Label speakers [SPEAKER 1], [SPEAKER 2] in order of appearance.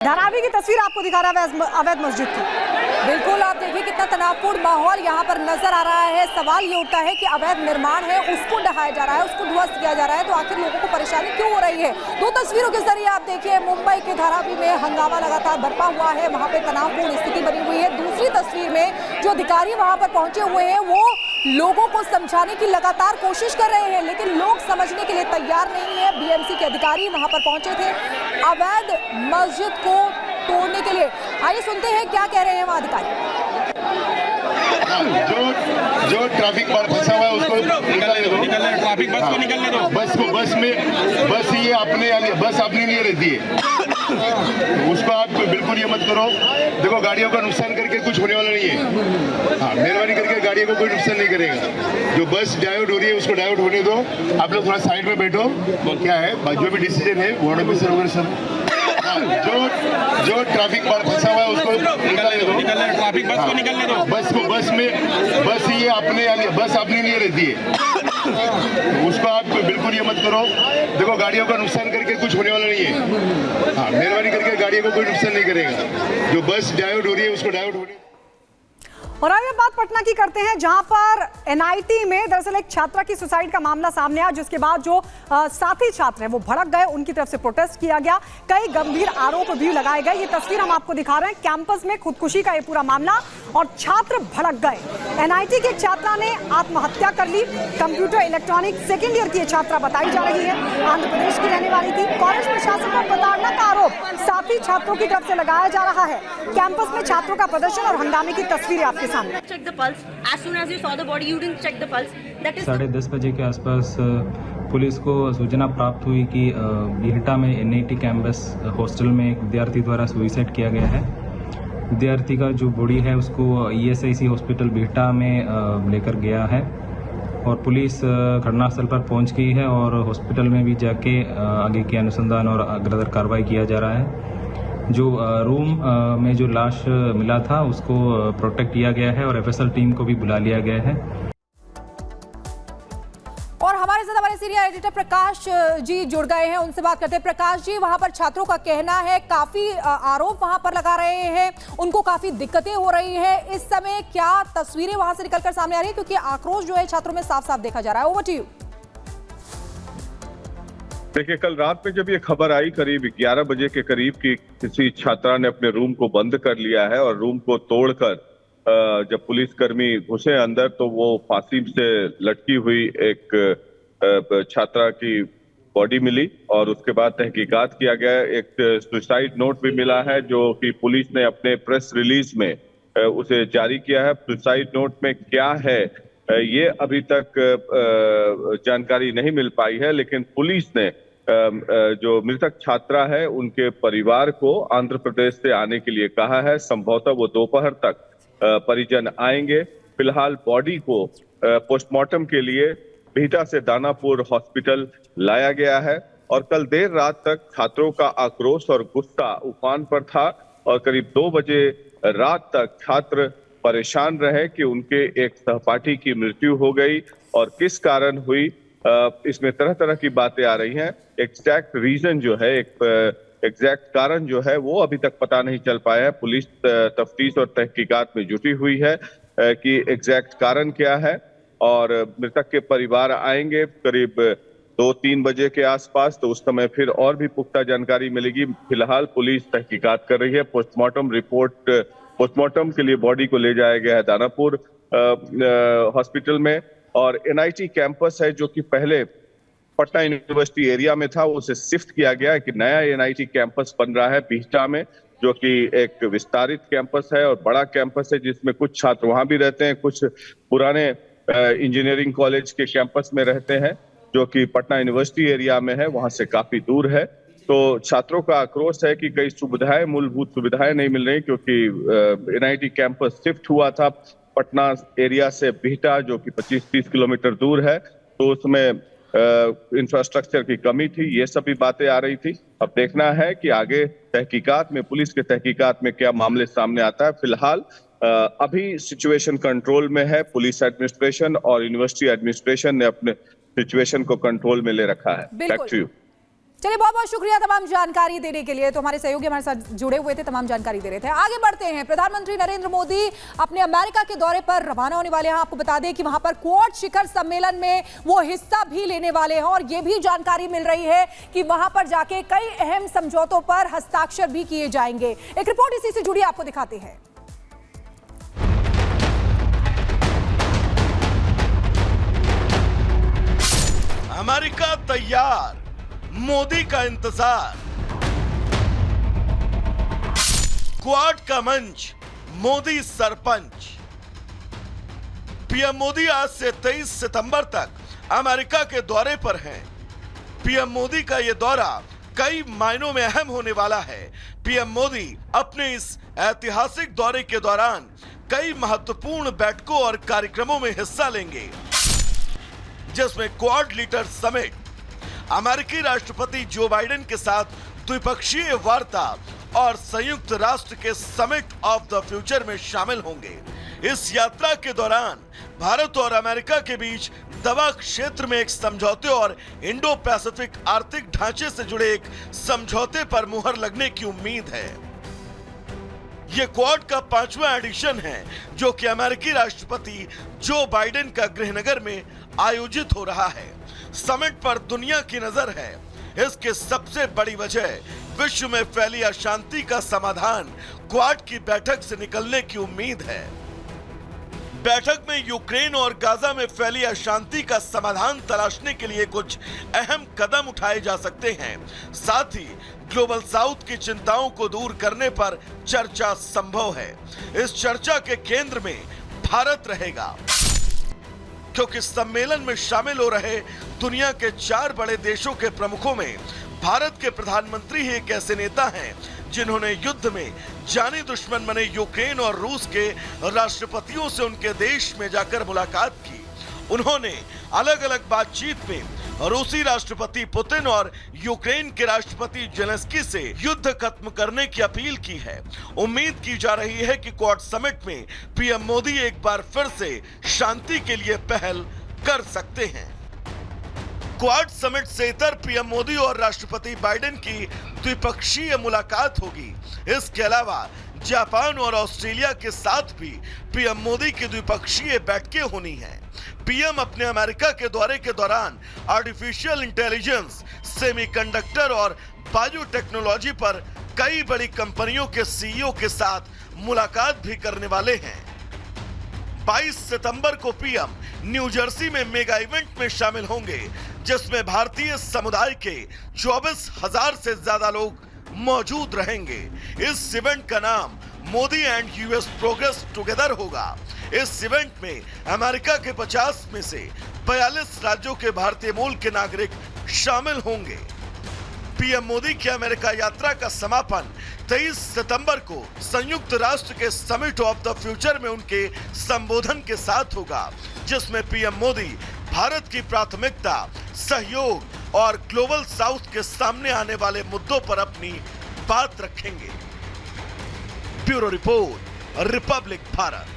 [SPEAKER 1] धारावी की तस्वीर आपको दिखा रहा है अवैध मस्जिद की।
[SPEAKER 2] बिल्कुल, आप देखिए कितना तनावपूर्ण माहौल यहाँ पर नजर आ रहा है। सवाल ये उठता है कि अवैध निर्माण है उसको ढहाया जा रहा है, उसको ध्वस्त किया जा रहा है, तो आखिर लोगों को परेशानी क्यों हो रही है। दो तस्वीरों के जरिए आप देखिए मुंबई के धारावी में हंगामा लगातार बरपा हुआ है, वहाँ पे तनावपूर्ण स्थिति बनी हुई है। दूसरी तस्वीर में जो अधिकारी वहाँ पर पहुंचे हुए हैं वो लोगों को समझाने की लगातार कोशिश कर रहे हैं, लेकिन लोग समझने के लिए तैयार नहीं है। बीएमसी के अधिकारी वहां पर पहुंचे थे अवैध मस्जिद को तोड़ने के लिए। आइए सुनते हैं क्या कह रहे हैं वहां अधिकारी।
[SPEAKER 3] जो ट्रैफिक पर फंसा हुआ है उसको निकलने दो,
[SPEAKER 4] ट्रैफिक बस को निकलने दो।
[SPEAKER 3] बस ये अपने लिए रहती है, उसको आप बिल्कुल ये मत करो। देखो गाड़ियों का नुकसान करके कुछ होने वाला नहीं है। हाँ, मेहरबानी करके गाड़ियों को कोई नुकसान नहीं करेगा। जो बस डाइवर्ट हो रही है उसको डाइवर्ट होने दो। आप लोग थोड़ा साइड में बैठो। क्या है जो भी डिसीजन है वार्ड ऑफिसर वगैरह सब, जो ट्रैफिक पर फंसा हुआ है उसको निकलने दो,
[SPEAKER 4] ट्रैफिक बस को निकलने दो।
[SPEAKER 3] बस अपने लिए रहती है, उसको आप बिल्कुल ये मत करो। देखो गाड़ियों का नुकसान करके कुछ होने वाला नहीं है। हाँ, मेहरबानी करके गाड़ियों को कोई नुकसान नहीं करेगा। जो बस डाइवर्ट हो रही है उसको डाइवर्ट होने।
[SPEAKER 1] और अब बात पटना की करते हैं, जहां पर एनआईटी में दरअसल एक छात्रा की सुसाइड का मामला सामने आया, जिसके बाद जो साथी छात्र हैं वो भड़क गए, उनकी तरफ से प्रोटेस्ट किया गया, कई गंभीर आरोप भी लगाए गए। ये तस्वीर हम आपको दिखा रहे हैं, कैंपस में खुदकुशी का ये पूरा मामला और छात्र भड़क गए। एनआईटी की एक छात्रा ने आत्महत्या कर ली। कंप्यूटर इलेक्ट्रॉनिक सेकेंड ईयर की ये छात्रा बताई जा रही है, आंध्र प्रदेश की रहने वाली थी। कॉलेज प्रशासन पर प्रताड़ना का आरोप साथी छात्रों की तरफ से लगाया जा रहा है। कैंपस में छात्रों का प्रदर्शन और हंगामे की तस्वीरें आपके सामने।
[SPEAKER 5] Check the pulse. As soon as you saw the body, you didn't check the pulse. That is
[SPEAKER 6] 10:30 बजे के आसपास पुलिस को सूचना प्राप्त हुई कि बिहटा में एनआईटी कैंपस हॉस्टल में एक विद्यार्थी द्वारा सुसाइड किया गया है। विद्यार्थी का जो बॉडी है उसको ईएसआईसी हॉस्पिटल बिहटा में लेकर गया है और पुलिस घटनास्थल पर पहुंच गई है और हॉस्पिटल में भी जाके आगे की अनुसंधान और अग्रतर कार्रवाई किया जा रहा है। जो रूम में जो लाश मिला था उसको प्रोटेक्ट किया गया है और एफएसएल टीम को भी बुला लिया गया है।
[SPEAKER 2] और हमारे साथ हमारे सीनियर एडिटर प्रकाश जी जुड़ गए हैं, उनसे बात करते हैं। प्रकाश जी, वहां पर छात्रों का कहना है काफी आरोप वहां पर लगा रहे हैं, उनको काफी दिक्कतें हो रही है। इस समय क्या तस्वीरें वहां से निकलकर सामने आ रही है, क्योंकि आक्रोश जो है छात्रों में साफ साफ देखा जा रहा है। Over to you.
[SPEAKER 4] देखिए, कल रात में जब ये खबर आई करीब 11 बजे के करीब कि किसी छात्रा ने अपने रूम को बंद कर लिया है और रूम को तोड़कर जब पुलिसकर्मी घुसे अंदर तो वो फांसी से लटकी हुई एक छात्रा की बॉडी मिली और उसके बाद तहकीकात किया गया। एक सुसाइड नोट भी मिला है जो कि पुलिस ने अपने प्रेस रिलीज में उसे जारी किया है। सुसाइड नोट में क्या है ये अभी तक जानकारी नहीं मिल पाई है, लेकिन पुलिस ने जो मृतक छात्रा है उनके परिवार को आंध्र प्रदेश से आने के लिए कहा है। संभवतः वो दोपहर तक परिजन आएंगे। फिलहाल बॉडी को पोस्टमार्टम के लिए बिहटा से दानापुर हॉस्पिटल लाया गया है और कल देर रात तक छात्रों का आक्रोश और गुस्सा उफान पर था और करीब 2 बजे रात तक छात्र परेशान रहे कि उनके एक सहपाठी की मृत्यु हो गई और किस कारण हुई। इसमें तरह तरह की बातें आ रही हैं। एग्जैक्ट रीजन जो है, एग्जैक्ट कारण जो है वो अभी तक पता नहीं चल पाया है। पुलिस तफ्तीश और तहकीकात में जुटी हुई है कि एग्जैक्ट कारण क्या है और मृतक के परिवार आएंगे करीब 2-3 बजे के आसपास, तो उस समय फिर और भी पुख्ता जानकारी मिलेगी। फिलहाल पुलिस तहकीकात कर रही है। पोस्टमार्टम के लिए बॉडी को ले जाया गया है दानापुर हॉस्पिटल में और एनआईटी कैंपस है जो कि पहले पटना यूनिवर्सिटी एरिया में था, उसे शिफ्ट किया गया है कि नया एनआईटी कैंपस बन रहा है बिहटा में, जो कि एक विस्तारित कैंपस है और बड़ा कैंपस है जिसमें कुछ छात्र वहां भी रहते हैं, कुछ पुराने इंजीनियरिंग कॉलेज के कैंपस में रहते हैं जो कि पटना यूनिवर्सिटी एरिया में है, वहां से काफी दूर है। तो छात्रों का आक्रोश है कि कई सुविधाएं, मूलभूत सुविधाएं नहीं मिल रही, क्योंकि एनआईटी कैंपस शिफ्ट हुआ था पटना एरिया से बिहटा जो कि 25-30 किलोमीटर दूर है, तो उसमें इंफ्रास्ट्रक्चर की कमी थी। ये सभी बातें आ रही थी। अब देखना है कि आगे तहकीकात में, पुलिस के तहकीकात में क्या मामले सामने आता है। फिलहाल अभी सिचुएशन कंट्रोल में है। पुलिस एडमिनिस्ट्रेशन और यूनिवर्सिटी एडमिनिस्ट्रेशन ने अपने सिचुएशन को कंट्रोल में ले रखा है। Back to you.
[SPEAKER 2] चलिए, बहुत बहुत शुक्रिया तमाम जानकारी देने के लिए। तो हमारे सहयोगी हमारे साथ जुड़े हुए थे, तमाम जानकारी दे रहे थे। आगे बढ़ते हैं। प्रधानमंत्री नरेंद्र मोदी अपने अमेरिका के दौरे पर रवाना होने वाले हैं। आपको बता दें कि वहां पर क्वाड शिखर सम्मेलन में वो हिस्सा भी लेने वाले हैं और ये भी जानकारी मिल रही है कि वहां पर जाके कई अहम समझौतों पर हस्ताक्षर भी किए जाएंगे। एक रिपोर्ट इसी से जुड़ी आपको दिखाते हैं।
[SPEAKER 7] अमेरिका तैयार, मोदी का इंतजार। क्वाड का मंच, मोदी सरपंच। पीएम मोदी आज से 23 सितंबर तक अमेरिका के दौरे पर हैं। पीएम मोदी का यह दौरा कई मायनों में अहम होने वाला है। पीएम मोदी अपने इस ऐतिहासिक दौरे के दौरान कई महत्वपूर्ण बैठकों और कार्यक्रमों में हिस्सा लेंगे, जिसमें क्वाड लीडर समिट, अमेरिकी राष्ट्रपति जो बाइडेन के साथ द्विपक्षीय वार्ता और संयुक्त राष्ट्र के समिट ऑफ द फ्यूचर में शामिल होंगे। इस यात्रा के दौरान भारत और अमेरिका के बीच दवा क्षेत्र में एक समझौते और इंडो पैसिफिक आर्थिक ढांचे से जुड़े एक समझौते पर मुहर लगने की उम्मीद है। यह क्वाड का 5वां एडिशन है, जो कि अमेरिकी राष्ट्रपति जो बाइडेन का गृहनगर में आयोजित हो रहा है। समिट पर दुनिया की नजर है। इसके सबसे बड़ी वजह विश्व में फैली अशांति का समाधान क्वाड की बैठक से निकलने की उम्मीद है। बैठक में यूक्रेन और गाजा में फैली अशांति का समाधान तलाशने के लिए कुछ अहम कदम उठाए जा सकते हैं। साथ ही ग्लोबल साउथ की चिंताओं को दूर करने पर चर्चा संभव है। इस चर्चा के केंद्र में भारत रहेगा, क्योंकि सम्मेलन में शामिल हो रहे दुनिया के 4 बड़े देशों के प्रमुखों में भारत के प्रधानमंत्री ही एक ऐसे नेता हैं जिन्होंने युद्ध में जानी दुश्मन बने यूक्रेन और रूस के राष्ट्रपतियों से उनके देश में जाकर मुलाकात की। उन्होंने अलग अलग बातचीत में रूसी राष्ट्रपति पुतिन और यूक्रेन के राष्ट्रपति जेलेंस्की से युद्ध खत्म करने की अपील की है। उम्मीद की जा रही है कि क्वाड समिट में पीएम मोदी एक बार फिर से शांति के लिए पहल कर सकते हैं। क्वाड समिट से इतर पीएम मोदी और राष्ट्रपति बाइडेन की द्विपक्षीय मुलाकात होगी। इसके अलावा जापान और ऑस्ट्रेलिया के साथ भी पीएम मोदी की द्विपक्षीय बैठकें होनी हैं। पीएम अपने अमेरिका के दौरे के दौरान आर्टिफिशियल इंटेलिजेंस, सेमीकंडक्टर और बायोटेक्नोलॉजी पर कई बड़ी कंपनियों के सीईओ के साथ मुलाकात भी करने वाले हैं। 22 सितंबर को पीएम न्यू जर्सी में मेगा इवेंट में शामिल होंगे, जिसमें भारतीय समुदाय के 24,000 से ज्यादा लोग मौजूद रहेंगे। इस इवेंट का नाम Modi and US progress together होगा। इस इवेंट में अमेरिका के 50 में से 42 राज्यों के भारतीय मूल के नागरिक शामिल होंगे। पीएम मोदी की अमेरिका यात्रा का समापन 23 सितंबर को संयुक्त राष्ट्र के समिट ऑफ द फ्यूचर में उनके संबोधन के साथ होगा, जिसमें पीएम मोदी भारत की प्राथमिकता, सहयोग और ग्लोबल साउथ के सामने आने वाले मुद्दों पर अपनी बात रखेंगे। Bureau report, Republic Bharat.